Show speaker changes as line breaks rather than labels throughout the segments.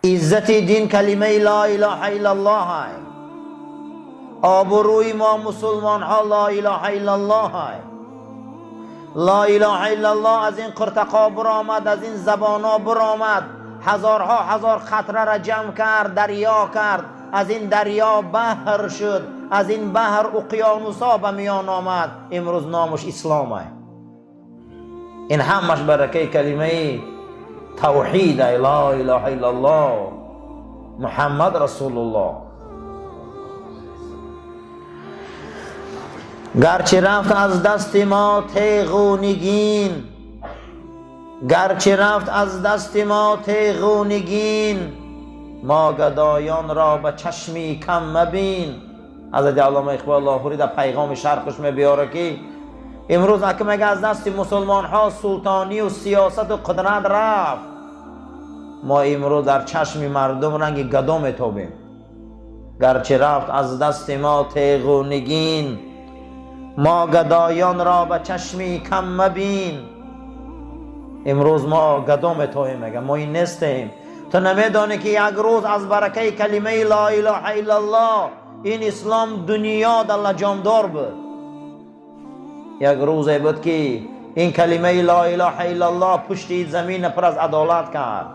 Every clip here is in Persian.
عزت دین کلمه لا اله الا الله ہے. آبروی ما مسلمان ها لا اله الا الله ہے. لا اله الا الله از این قرتقا برآمد، از این زبان ها برآمد، هزارها هزار خطره را جمع کرد، دریا کرد، از این دریا بحر شد، از این بحر اقیانوسا به میان آمد. امروز نامش اسلام ہے. این همش برکه کلمه توحید لا اله الا الله محمد رسول الله. گرچه رفت از دست ما تیغ و نگین، گرچه رفت از دست ما تیغ و نگین، ما گدایان را به چشمی کم مبین. حضرت علامه اقبال لاهوری در پیغام شرقش میبیاره که امروز اگه مگه از دست مسلمان ها سلطانی و سیاست و قدرت رفت، ما امروز در چشم مردم رنگ گدا میتابیم. گرچه رفت از دست ما تیغ و نگین، ما گدایان را به چشمی کم مبین. امروز ما گدا میتابیم، مگه ما این نیستیم؟ تو نمیدانی که یک روز از برکه کلمه لا اله الا الله این اسلام دنیا در لجامدار بود. یک روزی بود که این کلمه لا اله الا الله پشت زمین پر از عدالت کرد.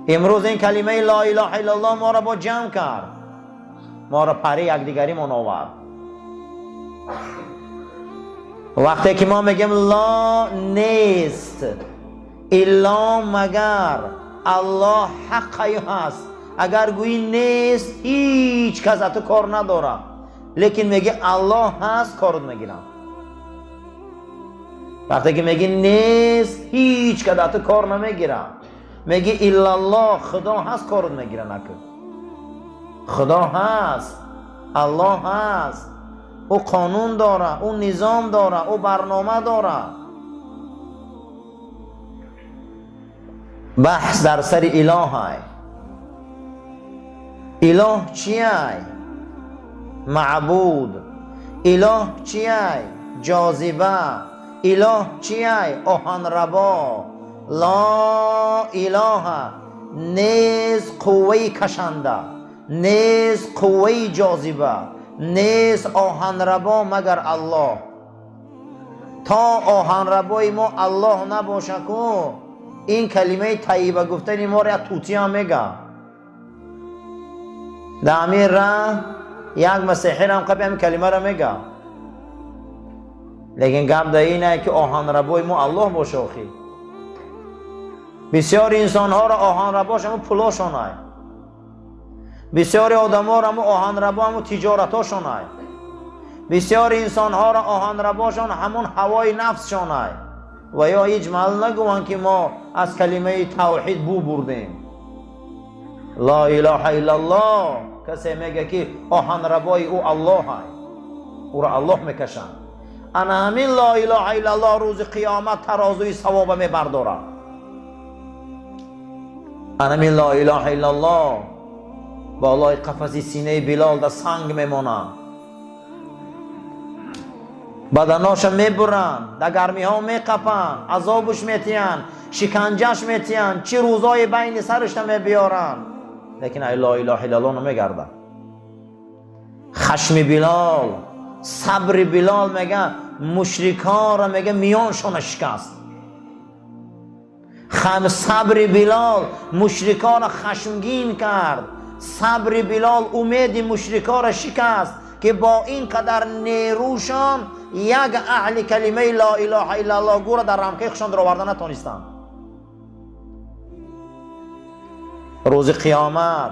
امروز این کلمه لا اله الا الله ما را با جمع کرد، ما را پری یک دیگری من آورد. وقتی که ما میگیم لا نیست الا مگر الله حقی هست، اگر گویی نیست هیچ کس تو کار نداره، لیکن میگه الله هست کارت میگیرم. وقتی که میگی نیست هیچ کس تو کار نمیگیرم، میگه الا الله خدا هست کارت میگیره. نکن خدا هست، الله هست، او قانون داره، او نظام داره، او برنامه داره. بحث در سر اله های. اله چیه؟ معبود. اله چیه؟ جاذبه. اله چیه؟ آهن ربا. لا اله نیز قوه کشنده، نیز قوه جاذبه، نیز آهن ربا مگر الله. تا آهن ربای ما الله نباشه که این کلمه طیبه گفتن ما را توتی هم میگه. در امیر را یک مسیحی هم قبل همین کلمه را میگه، لیکن گپ در اینه که آهن ربای ما الله باشه. آخی بسیار انسان ها را آهن رباش همون پولاشون های، بسیار آدم ها را همون آهن ربا همون تجارت هاشون های، بسیار انسان ها را آهن رباشون همون هوای نفسشون های. و یا هیچ محل نگوان که ما از کلمه توحید بو بردیم. لا اله الا الله کسی میگه که آهن ربای او الله های، او را الله میکشن. انا همین لا اله الا الله روز قیامت ترازوی ثواب میبرداره. انا همین لا اله الا الله بالای قفس سینه بلال در سنگ میمونه، بدناش میبرن، در گرمی ها میقپن، عذابش میتین، شکنجش میتین، چه روزای بین سرش میبیارن، لیکن ای لا اله الا الله نمیگرده. خشم بلال، صبر بلال میگه مشرکان را میگه میانشون شکست. صبر بلال مشرکان را خشمگین کرد. صبر بلال امید مشرکان را شکست که با این قدر نیروشان یک اهل کلمه لا اله الا الله گو را در رمقیقشان در آوردن نتونستند. روز قیامت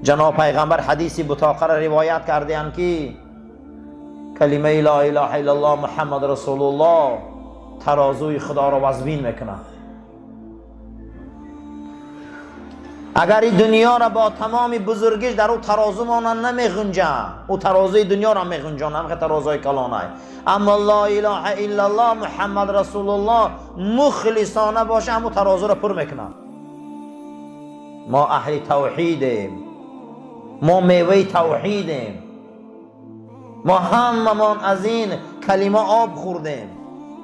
جناب پیغمبر حدیثی بطاقه را روایت کردند که کلمه لا اله الا الله محمد رسول الله ترازوی خدا را وزبین میکنه. اگر این دنیا را با تمام بزرگیش در او ترازو مانند نمیغنجه، او ترازوی دنیا را میغنجانه، همه ترازوی کلانه. اما لا اله الا الله محمد رسول الله مخلصانه باشه، همو ترازو را پر میکنه. ما اهل توحیدیم، ما میوه توحیدیم، ما هممان از این کلمه آب خوردیم،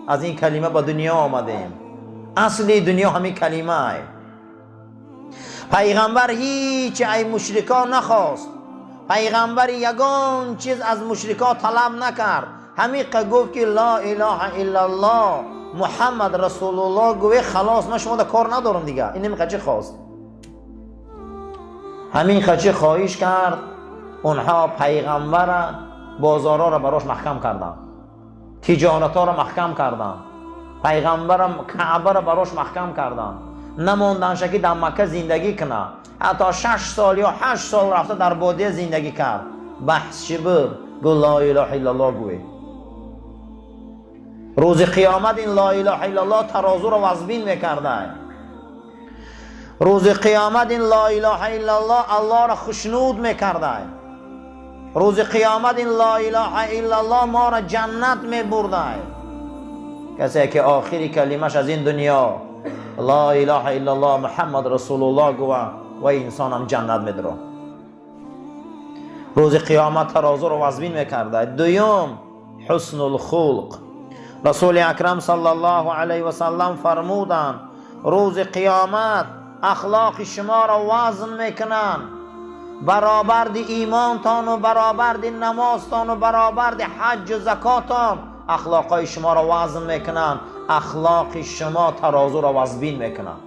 از این کلمه به دنیا آمدیم. اصلی دنیا همین کلمه ای. پیغمبر هیچ ای مشرکا نخواست، پیغمبر یگان چیز از مشرکا طلب نکرد، همین که گفت که لا اله الا الله محمد رسول الله گوه خلاص، من شما دا کار ندارم دیگه. این همین چه خواست، همین چه خواهش کرد. اونها پیغمبر بازارا را براش محکم کردن، تجارتا را محکم کردن، پیغمبر کعبه را براش محکم کردن، نموندن که در مکه زندگی کنه. حتی 6 سال یا 8 سال رفته در بادیه زندگی کرد. بحث چی بود؟ گو لا اله الا الله گوی. روز قیامت این لا اله الا الله ترازو را وزبین میکرده. روز قیامت این لا اله الا الله الله را خشنود میکرده. روز قیامت این لا اله الا الله ما را جنت میبرده. کسی که آخری کلمش از این دنیا لا اله الا الله محمد رسول الله گوه و انسان هم جنت میدره. روز قیامت ترازو رو وزبین میکرده. دوم حسن الخلق. رسول اکرم صلی الله علیه و سلم فرمودن روز قیامت اخلاق شما را وزن میکنن، برابر دی ایمانتان و برابر دی نمازتان و برابر دی حج و زکاتان اخلاقای شما را وزن میکنن، اخلاق شما ترازو را وزبین میکنن،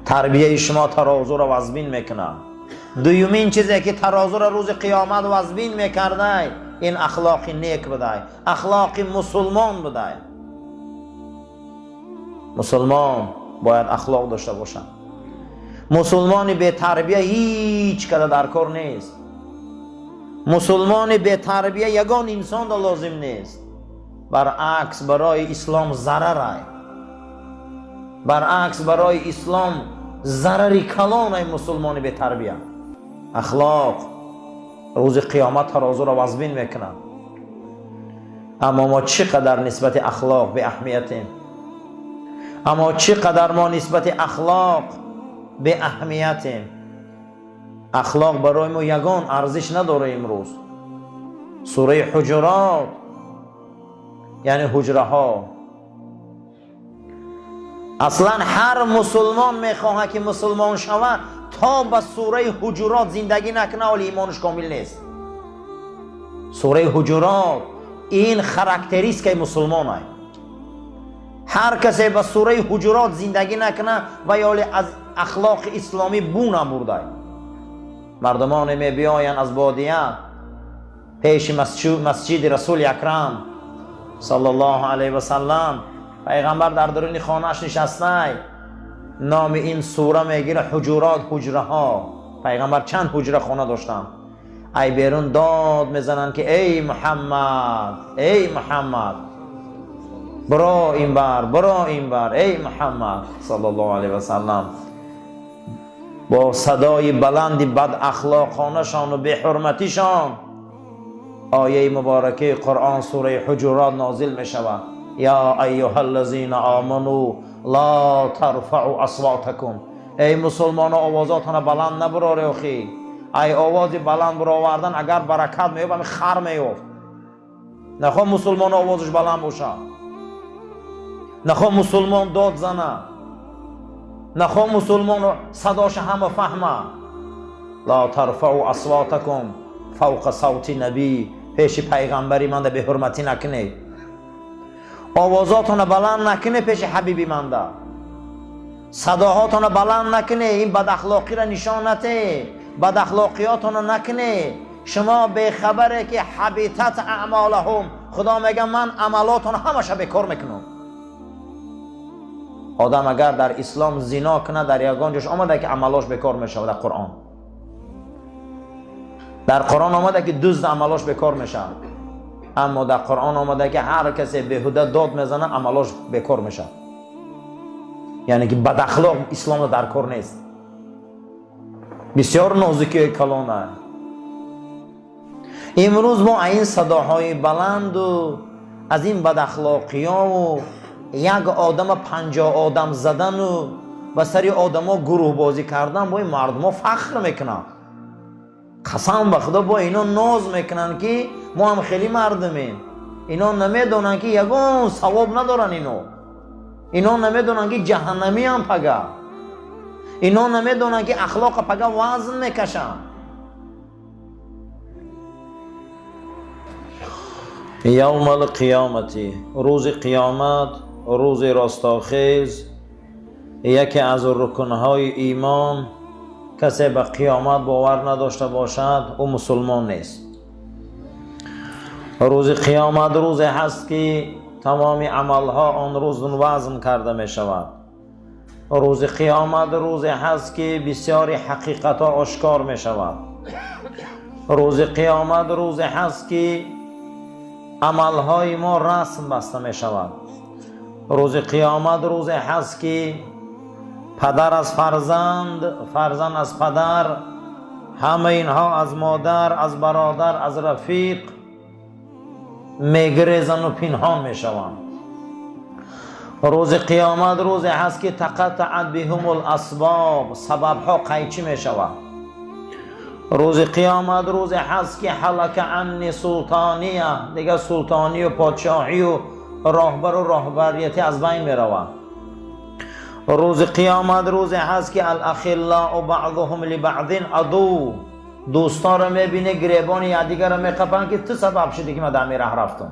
تربیه شما ترازو را وزبین میکنن. دومین چیزی که ترازو را روز قیامت وزبین میکرده این اخلاق نیک بوده، اخلاق مسلمان بوده. مسلمان باید اخلاق داشته باشن. مسلمان به تربیه هیچ کده در کار نیست. مسلمان به تربیه یگان انسان دا لازم نیست، برعکس برای اسلام ضرر. برعکس برای اسلام ضرری کلان ای مسلمان به تربیه. اخلاق روز قیامت ترازو را وزبین میکنن. اما ما چقدر نسبت اخلاق به اهمیتیم، اما چقدر ما نسبت اخلاق به اهمیتیم. اخلاق برای ما یگان ارزش نداره. امروز سوره حجرات یعنی حجره ها، اصلا هر مسلمان میخواه که مسلمان شود تا به سوره حجرات زندگی نکنه ولی ایمانش کامل نیست. سوره حجرات این خاراکتریستیک مسلمان است. هر کسی به سوره حجرات زندگی نکنه و یا از اخلاق اسلامی بو نبرده. مردمان می بیاین از بادیه پیش مسجد رسول اکرم صلی الله علیه و سلم، پیغمبر در درون خانه‌اش نشسته، نام این سوره میگیره حجرات، حجره ها. پیغمبر چند حجره خانه داشتن. ای بیرون داد میزنن که ای محمد، ای محمد برو این بر، برو این بر، ای محمد صلی الله علیه و سلم. با صدای بلندی بد اخلاقانشان و بی حرمتیشان آیه مبارکه قرآن سوره حجرات نازل می شود. یا ایها الذین آمنوا لا ترفعوا اصواتکم. ای مسلمان آوازاتان بلند نبراره اخی. ای آواز بلند برآوردن اگر برکت میوفت همین خر میوفت. نخواه مسلمان آوازش بلند باشه، نخواه مسلمان داد زنه، نخواه مسلمان صداش همه فهمه. لا ترفعوا اصواتکم فوق صوت نبی. پیش پیغمبری من به حرمتی نکنه، آوازاتون بلند نکنه پیش حبیبی من ده، صداهاتون بلند نکنه. این بد اخلاقی را نشان نده، بد اخلاقیاتون نکنه. شما به خبره که حبیطت اعمالهم، خدا میگه من عملاتون همش بیکار میکنم. آدم اگر در اسلام زنا کنه در یگان جاش آمده که عملاش بیکار میشه. در قرآن، در قرآن آمده که دزد عملاش بیکار میشه، اما در قرآن آمده که هر کسی بیهوده داد میزنه عملاش بیکار میشه. یعنی که بد اخلاق اسلام در کار نیست. بسیار نازکی کلانه. امروز ما این صداهای بلند و از این بد اخلاقی ها و یک آدم 50 آدم زدن و سری آدم ها گروه بازی کردن با این مردم ها فخر میکنن. قسم به خدا با اینا ناز میکنن که ما هم خیلی مردمیم. اینا نمیدونن که یگان ثواب ندارن. اینو اینا نمیدونن که جهنمی هم پگه، اینا نمیدونن که اخلاق پگه وزن میکشن. یوم القیامتی، روز قیامت، روز رستاخیز، یکی از رکنهای ایمان کسی به قیامت باور نداشته باشد او مسلمان نیست. روز قیامت روزی هست که تمام عملها آن روز وزن کرده می شود. روز قیامت روزی هست که بسیاری حقیقتها آشکار می شود. روز قیامت روزی هست که عملهای ما رسم بسته می شود. روز قیامت روزی هست که پدر از فرزند، فرزند از پدر، همه اینها از مادر، از برادر، از رفیق میگریزن و پنهان میشوند. روز قیامت روزی هست که تقطعت بهم الاسباب، سببها قیچی میشود. روز قیامت روزی هست که حلق عنی سلطانیه، دیگه سلطانی و پادشاهی و راهبر و راهبریتی از بین میرود. روز قیامت روزی هست که الاخلاء بعضهم لبعض عدو، دوستا رو میبینه گریبان یکدیگر رو میقپن که تو سبب شدی که من در راه رفتم.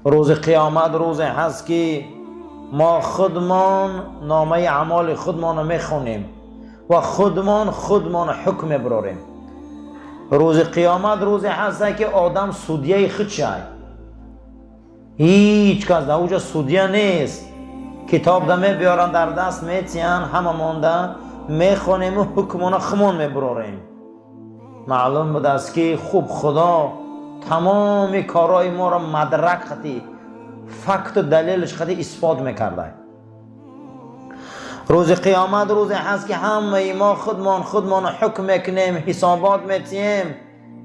روز قیامت روزی هست که ما خودمان نامه اعمال خودمان رو میخونیم و خودمان حکم براریم. روز قیامت روزی هست که آدم سودیه خود شد، هیچ کس در اوجا سودیه نیست. کتاب دمه بیارن در دست میتین، همه مانده میخونیم و حکمانه خمون میبراریم. معلوم بود است که خوب خدا تمام کارهای ما را مدرک خطی فکت و دلیلش خطی اثبات میکرده. روز قیامت روزی هست که همه ما خودمان حکم میکنیم، حسابات میتیم.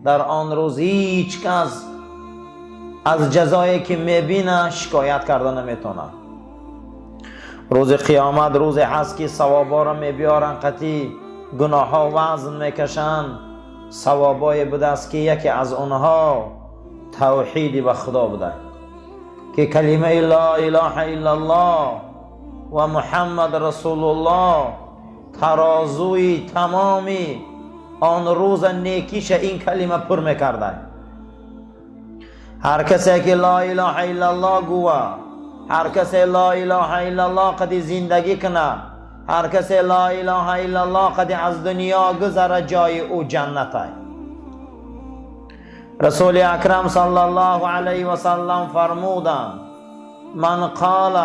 در آن روز هیچ کس از جزایی که میبینه شکایت کرده نمیتونه. روز قیامت روزی هست که ثوابا را میبیارن قطعی، گناه ها وزن میکشن. ثوابای بوده است که یکی از اونها توحید به خدا بوده که کلمه لا اله الا الله و محمد رسول الله ترازوی تمامی آن روز نیکیش این کلمه پر میکرده. هر کسی که لا اله الا الله گوه، هر کسی لا اله الا الله قد زندگی کنه، هر کسی لا اله الا الله قد از دنیا گذره، جای او جنت ہے. رسول اکرم صلی الله علیه و سلم فرمودند من قال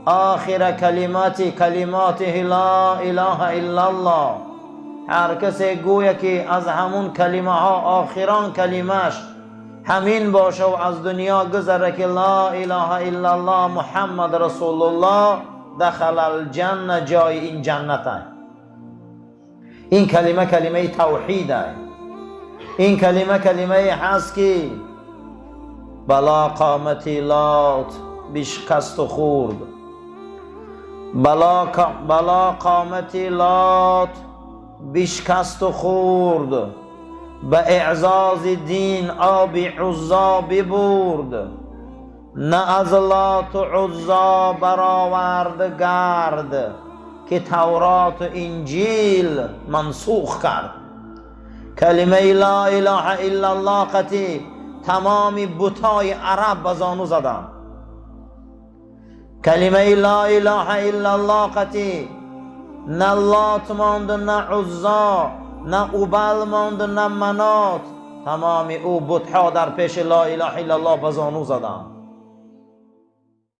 آخر کلماته لا اله الا الله، هر کسی گویا که از همون کلمه ها آخران کلمش همین باشه و از دنیا گذره که لا اله الا الله محمد رسول الله، دخل الجنه، جای این جنت ہے. این کلمه کلمه توحید ہے. این کلمه هست که بلا قامتی لات بشکست و خورد، بلا قامتی لات بشکست و خورد، به اعزاز دین آب عزا ببرد، نه از لات و عزا برآورد گرد که تورات و انجیل منسوخ کرد. کلمه لا اله الا الله قطعی تمام بتای عرب بزانو زدن. کلمه لا اله الا الله قطعی نه لات ماند نه عزا نه اوبل ماند نه منات، تمام او بتها در پیش لا اله الا الله بزانو زدن.